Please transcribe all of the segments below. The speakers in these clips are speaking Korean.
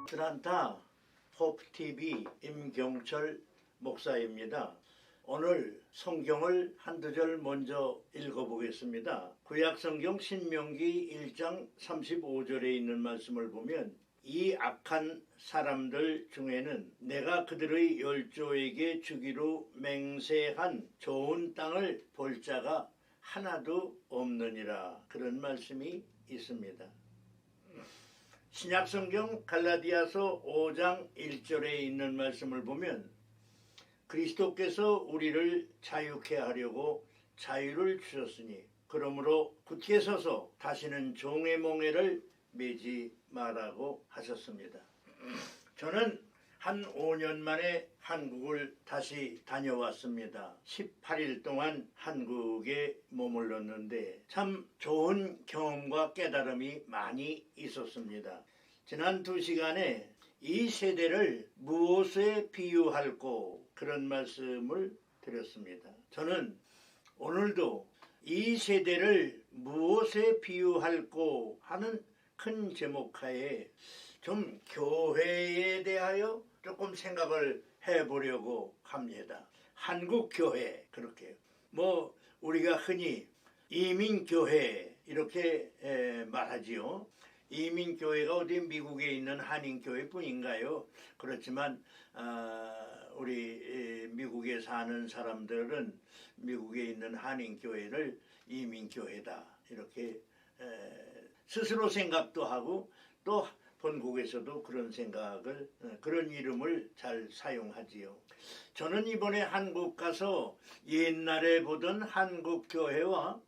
트란타 호프TV 임경철 목사입니다. 오늘 성경을 한두 절 먼저 읽어보겠습니다. 구약성경 신명기 1장 35절에 있는 말씀을 보면 이 악한 사람들 중에는 내가 그들의 열조에게 주기로 맹세한 좋은 땅을 볼 자가 하나도 없느니라, 그런 말씀이 있습니다. 신약성경 갈라디아서 5장 1절에 있는 말씀을 보면 그리스도께서 우리를 자유케 하려고 자유를 주셨으니 그러므로 굳게 서서 다시는 종의 몽해를 매지 말라고 하셨습니다. 저는 한 5년 만에 한국을 다시 다녀왔습니다. 18일 동안 한국에 머물렀는데 참 좋은 경험과 깨달음이 많이 있었습니다. 지난 2시간에 이 세대를 무엇에 비유할꼬, 그런 말씀을 드렸습니다. 저는 오늘도 이 세대를 무엇에 비유할꼬 하는 큰 제목하에 좀 교회에 대하여 조금 생각을 해보려고 합니다. 한국교회, 그렇게 우리가 흔히 이민교회 이렇게 말하지요. 이민교회가 어디 미국에 있는 한인교회뿐인가요? 그렇지만 우리 미국에 사는 사람들은 미국에 있는 한인교회를 이민교회다 이렇게 스스로 생각도 하고 또 본국에서도 그런 생각을, 그런 이름을 잘 사용하지요. 저는 이번에 한국 가서 옛날에 보던 한국교회와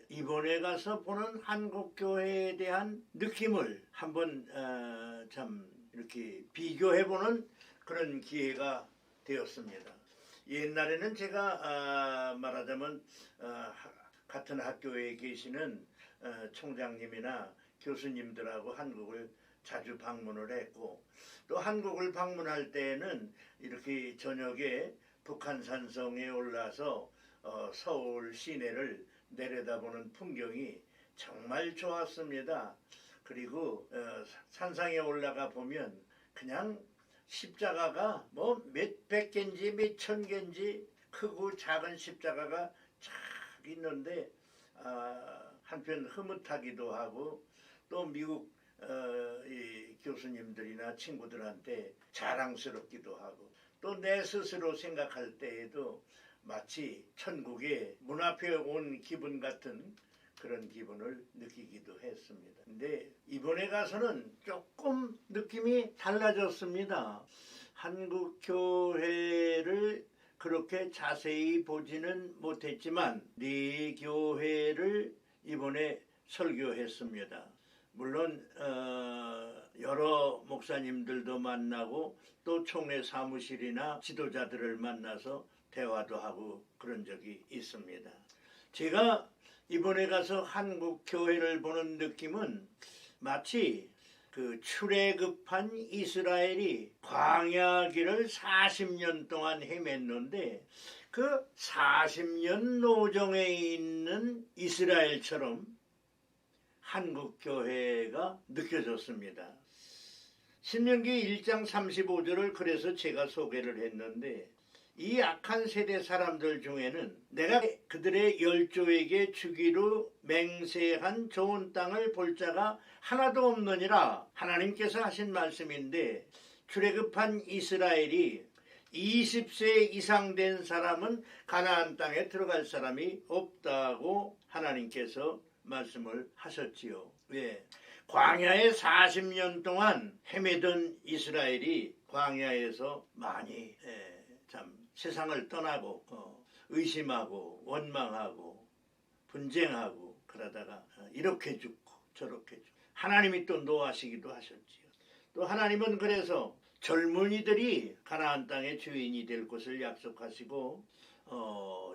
이번에 가서 보는 한국교회에 대한 느낌을 한번 참 이렇게 비교해보는 그런 기회가 되었습니다. 옛날에는 제가 말하자면 같은 학교에 계시는 총장님이나 교수님들하고 한국을 자주 방문을 했고, 또 한국을 방문할 때에는 이렇게 저녁에 북한산성에 올라서 서울 시내를 내려다보는 풍경이 정말 좋았습니다. 그리고 산상에 올라가 보면 그냥 십자가가 몇백 개인지 몇천 개인지 크고 작은 십자가가 쫙 있는데 한편 흐뭇하기도 하고 또 미국 이 교수님들이나 친구들한테 자랑스럽기도 하고 또 내 스스로 생각할 때에도 마치 천국의 문 앞에 온 기분 같은 그런 기분을 느끼기도 했습니다. 근데 이번에 가서는 조금 느낌이 달라졌습니다. 한국 교회를 그렇게 자세히 보지는 못했지만 네 교회를 이번에 설교했습니다. 물론 여러 목사님들도 만나고 또 총회 사무실이나 지도자들을 만나서 대화도 하고 그런 적이 있습니다. 제가 이번에 가서 한국 교회를 보는 느낌은 마치 그 출애굽한 이스라엘이 광야길을 40년 동안 헤맸는데 그 40년 노정에 있는 이스라엘처럼 한국 교회가 느껴졌습니다. 신명기 1장 35절을 그래서 제가 소개를 했는데 이 악한 세대 사람들 중에는 내가 그들의 열조에게 주기로 맹세한 좋은 땅을 볼 자가 하나도 없느니라, 하나님께서 하신 말씀인데 출애굽한 이스라엘이 20세 이상 된 사람은 가나안 땅에 들어갈 사람이 없다고 하나님께서 말씀을 하셨지요. 왜? 광야에 40년 동안 헤매던 이스라엘이 광야에서 많이 참 세상을 떠나고 의심하고 원망하고 분쟁하고 그러다가 이렇게 죽고 저렇게 죽고 하나님이 또 노하시기도 하셨지요. 또 하나님은 그래서 젊은이들이 가나안 땅의 주인이 될 것을 약속하시고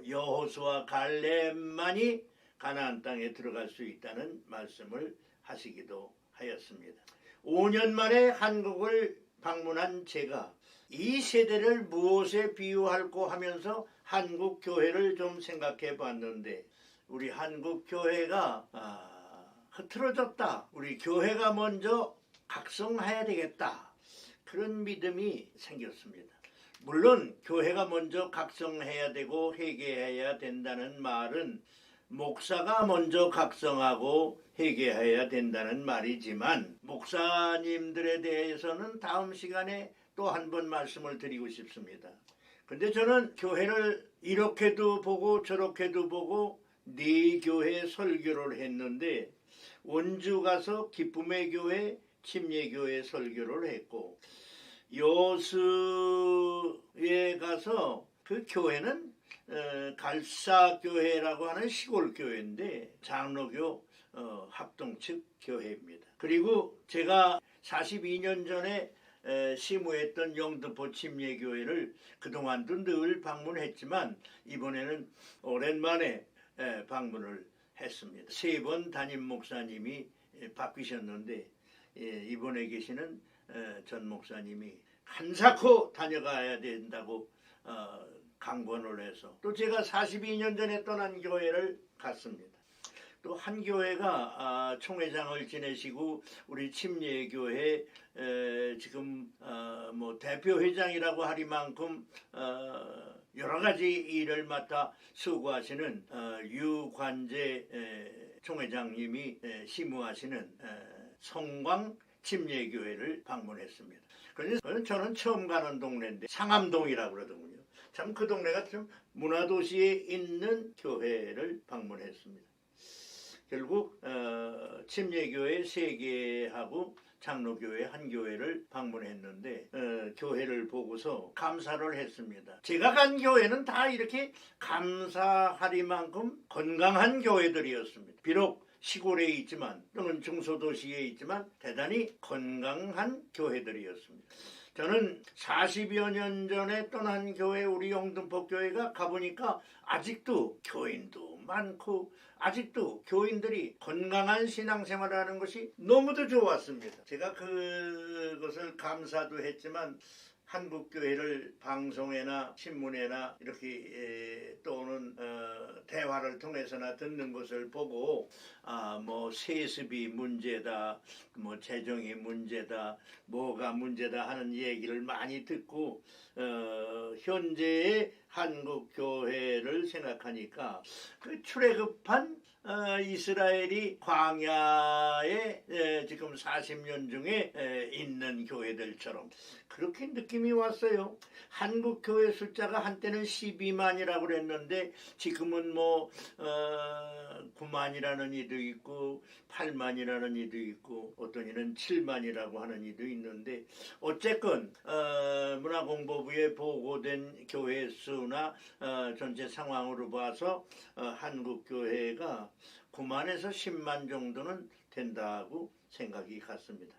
여호수아 갈렙만이 가나안 땅에 들어갈 수 있다는 말씀을 하시기도 하였습니다. 5년 만에 한국을 방문한 제가 이 세대를 무엇에 비유할꼬 하면서 한국 교회를 좀 생각해 봤는데 우리 한국 교회가 흐트러졌다. 우리 교회가 먼저 각성해야 되겠다. 그런 믿음이 생겼습니다. 물론 교회가 먼저 각성해야 되고 회개해야 된다는 말은 목사가 먼저 각성하고 회개해야 된다는 말이지만 목사님들에 대해서는 다음 시간에 또 한 번 말씀을 드리고 싶습니다. 근데 저는 교회를 이렇게도 보고 저렇게도 보고 네 교회 설교를 했는데 원주 가서 기쁨의 교회, 침례교회 설교를 했고 여수에 가서 그 교회는 갈사교회라고 하는 시골 교회인데 장로교 합동 측 교회입니다. 그리고 제가 42년 전에 시무했던 영등포 침례교회를 그동안도 늘 방문했지만 이번에는 오랜만에 방문을 했습니다. 3번 담임 목사님이 바뀌셨는데 이번에 계시는 전 목사님이 한사코 다녀가야 된다고 강권을 해서 또 제가 42년 전에 떠난 교회를 갔습니다. 또 한 교회가 총회장을 지내시고 우리 침례교회 지금 뭐 대표회장이라고 하리만큼 여러 가지 일을 맡아 수고하시는 유관재 총회장님이 시무하시는 성광 침례교회를 방문했습니다. 그래서 저는 처음 가는 동네인데 상암동이라고 그러더군요. 참 그 동네가 좀 문화도시에 있는 교회를 방문했습니다. 결국 침례교회 3개하고 장로교회 1교회를 방문했는데 교회를 보고서 감사를 했습니다. 제가 간 교회는 다 이렇게 감사하리만큼 건강한 교회들이었습니다. 비록 시골에 있지만 또는 중소도시에 있지만 대단히 건강한 교회들이었습니다. 저는 40여 년 전에 떠난 교회 우리 영등포 교회가 가보니까 아직도 교인도 많고 아직도 교인들이 건강한 신앙생활을 하는 것이 너무도 좋았습니다. 제가 그것을 감사도 했지만 한국교회를 방송에나 신문에나 이렇게 또는 대화를 통해서나 듣는 것을 보고 뭐 세습이 문제다, 뭐 재정이 문제다, 뭐가 문제다 하는 얘기를 많이 듣고 현재의 한국교회를 생각하니까 그 출애굽한 이스라엘이 광야에 지금 40년 중에 있는 교회들처럼 그렇게 느낌이 왔어요. 한국 교회 숫자가 한때는 12만이라고 그랬는데 지금은 뭐 9만이라는 이도 있고 8만이라는 이도 있고 어떤 이는 7만이라고 하는 이도 있는데 어쨌건 문화공보부에 보고된 교회 수나 전체 상황으로 봐서 한국 교회가 9만에서 10만 정도는 된다고 생각이 갔습니다.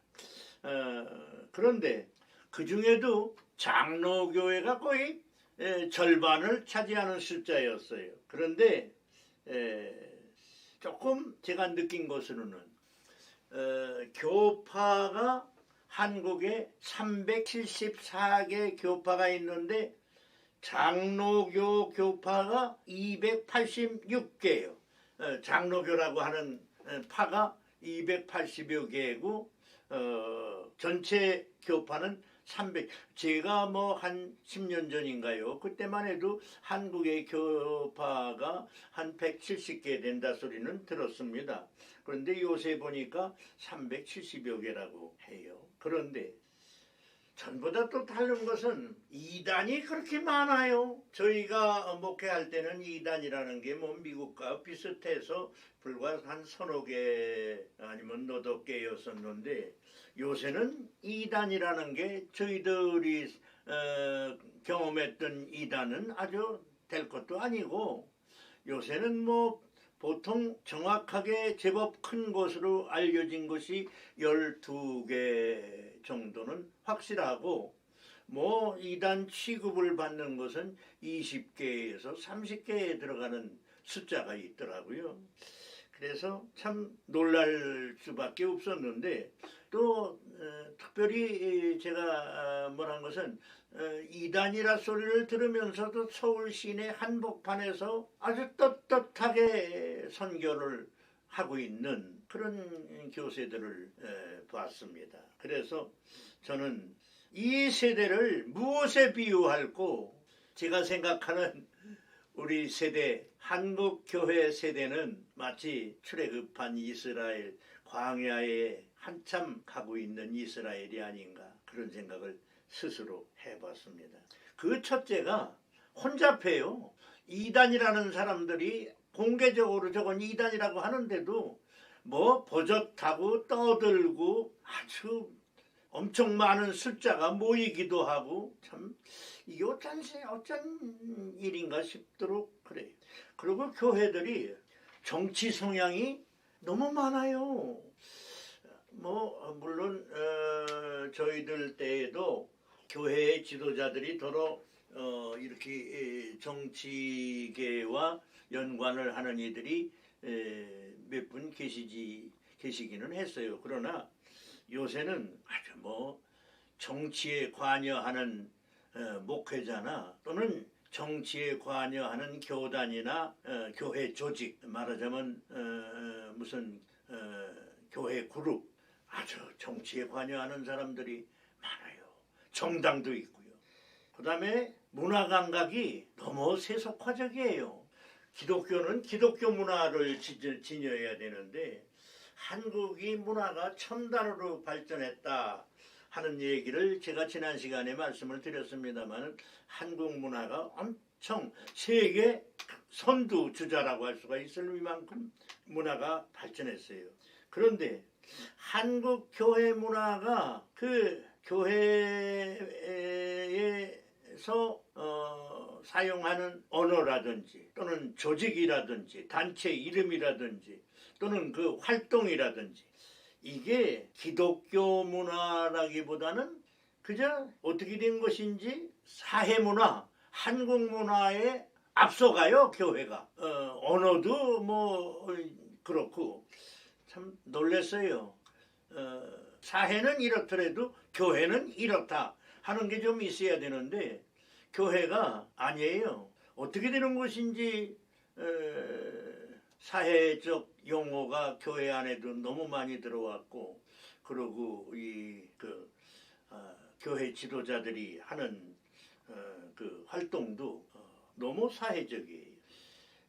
그런데 그 중에도 장로교회가 거의 절반을 차지하는 숫자였어요. 그런데 조금 제가 느낀 것으로는 교파가 한국에 374개 교파가 있는데 장로교 교파가 286개예요. 장로교라고 하는 파가 280여 개고 전체 교파는 300. 제가 뭐 한 10년 전인가요? 그때만 해도 한국의 교파가 한 170개 된다 소리는 들었습니다. 그런데 요새 보니까 370여 개라고 해요. 그런데 전보다 또 다른 것은 이단이 그렇게 많아요. 저희가 목회할 때는 이단이라는 게 뭐 미국과 비슷해서 불과 한 서너 개 아니면 너댓 개였었는데 요새는 이단이라는 게 저희들이 경험했던 이단은 아주 될 것도 아니고 요새는 뭐 보통 정확하게 제법 큰 것으로 알려진 것이 12개 정도는 확실하고 뭐 이단 취급을 받는 것은 20개에서 30개에 들어가는 숫자가 있더라고요. 그래서 참 놀랄 수밖에 없었는데 또 특별히 제가 뭐란 것은 이단이라 소리를 들으면서도 서울 시내 한복판에서 아주 떳떳하게 선교를 하고 있는 그런 교세들을 봤습니다. 그래서 저는 이 세대를 무엇에 비유할고, 제가 생각하는 우리 세대, 한국 교회 세대는 마치 출애굽한 이스라엘, 광야에 한참 가고 있는 이스라엘이 아닌가, 그런 생각을 스스로 해봤습니다. 그 첫째가 혼잡해요. 이단이라는 사람들이 공개적으로 저건 이단이라고 하는데도 뭐 버젓하고 떠들고 아주 엄청 많은 숫자가 모이기도 하고, 참 이게 어쩐 일인가 싶도록 그래요. 그리고 교회들이 정치 성향이 너무 많아요. 뭐 물론 저희들 때에도 교회의 지도자들이 더러 이렇게 정치계와 연관을 하는 이들이 몇 분 계시기는 했어요. 그러나 요새는 아주 뭐 정치에 관여하는 목회자나 또는 정치에 관여하는 교단이나 교회 조직, 말하자면 무슨 교회 그룹, 아주 정치에 관여하는 사람들이 많아요. 정당도 있고요. 그 다음에 문화 감각이 너무 세속화적이에요. 기독교는 기독교 문화를 지녀야 되는데 한국이 문화가 첨단으로 발전했다 하는 얘기를 제가 지난 시간에 말씀을 드렸습니다만, 한국 문화가 엄청 세계 선두주자라고 할 수가 있을 만큼 문화가 발전했어요. 그런데 한국 교회 문화가 그 교회에서 사용하는 언어라든지 또는 조직이라든지 단체 이름이라든지 또는 그 활동이라든지, 이게 기독교 문화라기보다는 그저 어떻게 된 것인지 사회문화, 한국 문화에 앞서가요. 교회가 언어도 뭐 그렇고 참 놀랐어요. 사회는 이렇더라도 교회는 이렇다 하는 게 좀 있어야 되는데 교회가 아니에요. 어떻게 되는 것인지 사회적 용어가 교회 안에도 너무 많이 들어왔고, 그리고 교회 지도자들이 하는 그 활동도 너무 사회적이에요.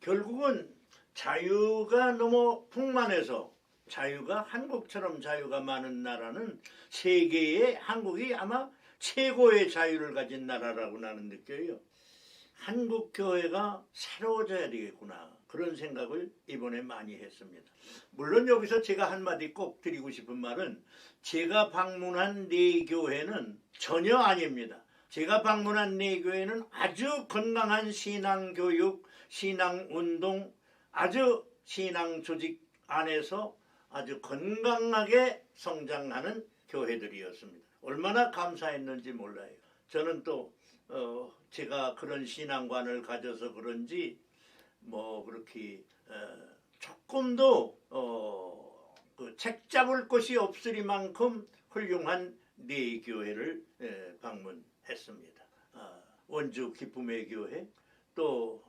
결국은 자유가 너무 풍만해서, 자유가 한국처럼 자유가 많은 나라는 세계에 한국이 아마 최고의 자유를 가진 나라라고 나는 느껴요. 한국 교회가 새로워져야 되겠구나, 그런 생각을 이번에 많이 했습니다. 물론 여기서 제가 한마디 꼭 드리고 싶은 말은, 제가 방문한 네 교회는 전혀 아닙니다. 제가 방문한 네 교회는 아주 건강한 신앙교육, 신앙운동, 아주 신앙조직 안에서 아주 건강하게 성장하는 교회들이었습니다. 얼마나 감사했는지 몰라요. 저는 또 제가 그런 신앙관을 가져서 그런지 뭐 그렇게 조금도 그 책 잡을 것이 없으리만큼 훌륭한 네 교회를 방문했습니다. 원주 기쁨의 교회, 또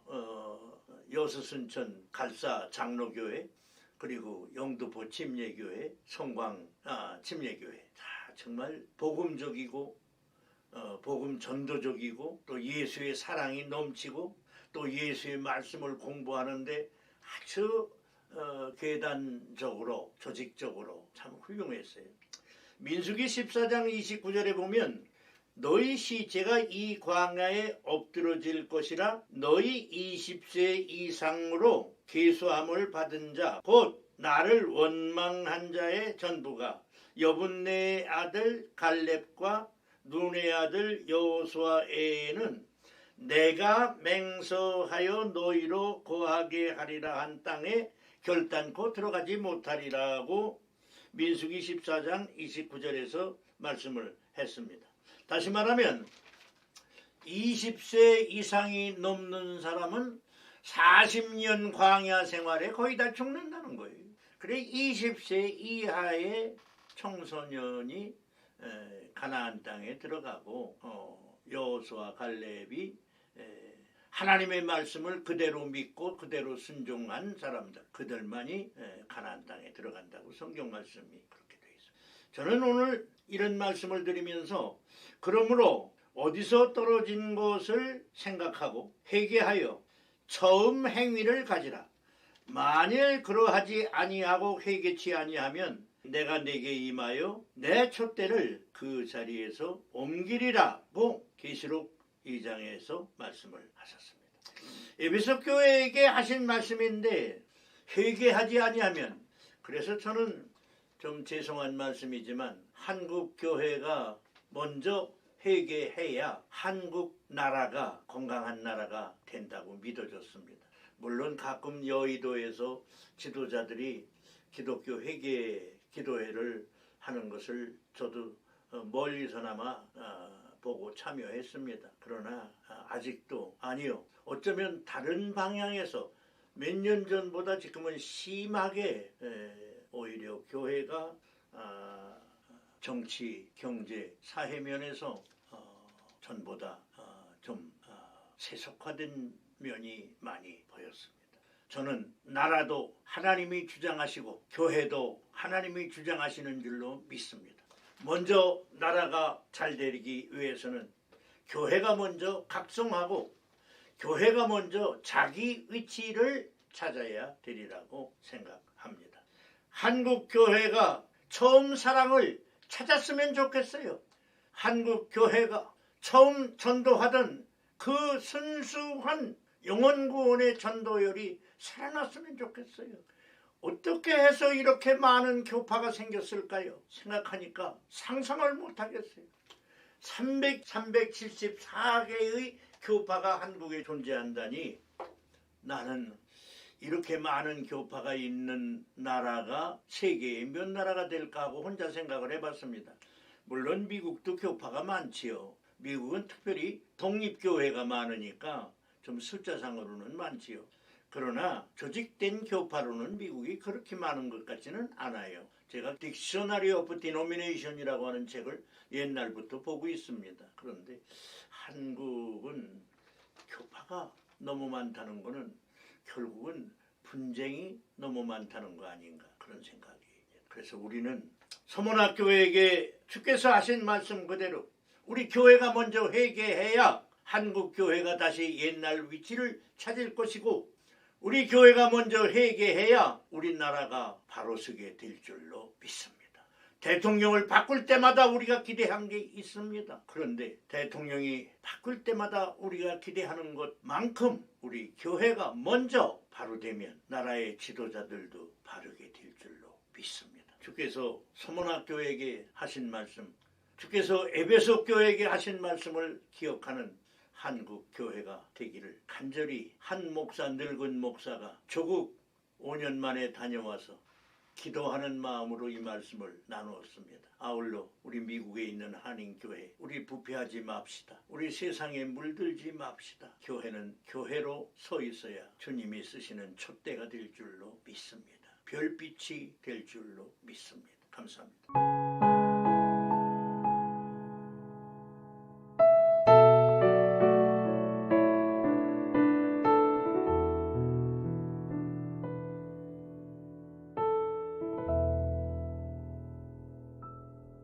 여수순천 갈사 장로교회, 그리고 영등포 침례교회, 송광 침례교회, 다 정말 복음적이고 복음 전도적이고 또 예수의 사랑이 넘치고 또 예수의 말씀을 공부하는데 아주 계단적으로 조직적으로 참 훌륭했어요. 민수기 14장 29절에 보면, 너희 시체가 이 광야에 엎드러질 것이라 너희 20세 이상으로 계수함을 받은 자 곧 나를 원망한 자의 전부가 여분네의 아들 갈렙과 눈의 아들 여호수아에는 내가 맹서하여 너희로 거하게 하리라 한 땅에 결단코 들어가지 못하리라고 민수기 14장 29절에서 말씀을 했습니다. 다시 말하면 20세 이상이 넘는 사람은 40년 광야 생활에 거의 다 죽는다는 거예요. 그래 20세 이하의 청소년이 가나안 땅에 들어가고 여호수아 갈렙이 하나님의 말씀을 그대로 믿고 그대로 순종한 사람들, 그들만이 가나안 땅에 들어간다고 성경 말씀이 그렇게 되어 있어요. 저는 오늘 이런 말씀을 드리면서 그러므로 어디서 떨어진 것을 생각하고 회개하여 처음 행위를 가지라. 만일 그러하지 아니하고 회개치 아니하면 내가 네게 임하여 내 촛대를 그 자리에서 옮기리라고 계시록 2장에서 말씀을 하셨습니다. 에베소 교회에게 하신 말씀인데 회개하지 아니하면, 그래서 저는 좀 죄송한 말씀이지만 한국 교회가 먼저 회개해야 한국 나라가 건강한 나라가 된다고 믿어졌습니다. 물론 가끔 여의도에서 지도자들이 기독교 회개 기도회를 하는 것을 저도 멀리서나마 보고 참여했습니다. 그러나 아직도 아니요. 어쩌면 다른 방향에서 몇 년 전보다 지금은 심하게 오히려 교회가 정치, 경제, 사회 면에서 전보다 좀 세속화된 면이 많이 보였습니다. 저는 나라도 하나님이 주장하시고 교회도 하나님이 주장하시는 줄로 믿습니다. 먼저 나라가 잘 되기 위해서는 교회가 먼저 각성하고 교회가 먼저 자기 위치를 찾아야 되리라고 생각합니다. 한국 교회가 처음 사랑을 찾았으면 좋겠어요. 한국 교회가 처음 전도하던 그 순수한 영혼구원의 전도열이 살아났으면 좋겠어요. 어떻게 해서 이렇게 많은 교파가 생겼을까요? 생각하니까 상상을 못하겠어요. 374개의 교파가 한국에 존재한다니, 나는 이렇게 많은 교파가 있는 나라가 세계에 몇 나라가 될까 하고 혼자 생각을 해봤습니다. 물론 미국도 교파가 많지요. 미국은 특별히 독립교회가 많으니까 좀 숫자상으로는 많지요. 그러나 조직된 교파로는 미국이 그렇게 많은 것 같지는 않아요. 제가 딕셔너리 오브 디노미네이션이라고 하는 책을 옛날부터 보고 있습니다. 그런데 한국은 교파가 너무 많다는 것은 결국은 분쟁이 너무 많다는 거 아닌가, 그런 생각이. 그래서 우리는 서문학교에게 주께서 하신 말씀 그대로 우리 교회가 먼저 회개해야 한국 교회가 다시 옛날 위치를 찾을 것이고, 우리 교회가 먼저 회개해야 우리나라가 바로 서게 될 줄로 믿습니다. 대통령을 바꿀 때마다 우리가 기대한 게 있습니다. 그런데 대통령이 바꿀 때마다 우리가 기대하는 것만큼 우리 교회가 먼저 바로 되면 나라의 지도자들도 바르게 될 줄로 믿습니다. 주께서 서문학교에게 하신 말씀, 주께서 에베소 교회에게 하신 말씀을 기억하는 한국 교회가 되기를 간절히, 한 목사, 늙은 목사가 조국 5년 만에 다녀와서 기도하는 마음으로 이 말씀을 나누었습니다. 아울러 우리 미국에 있는 한인교회, 우리 부패하지 맙시다. 우리 세상에 물들지 맙시다. 교회는 교회로 서 있어야 주님이 쓰시는 촛대가 될 줄로 믿습니다. 별빛이 될 줄로 믿습니다. 감사합니다.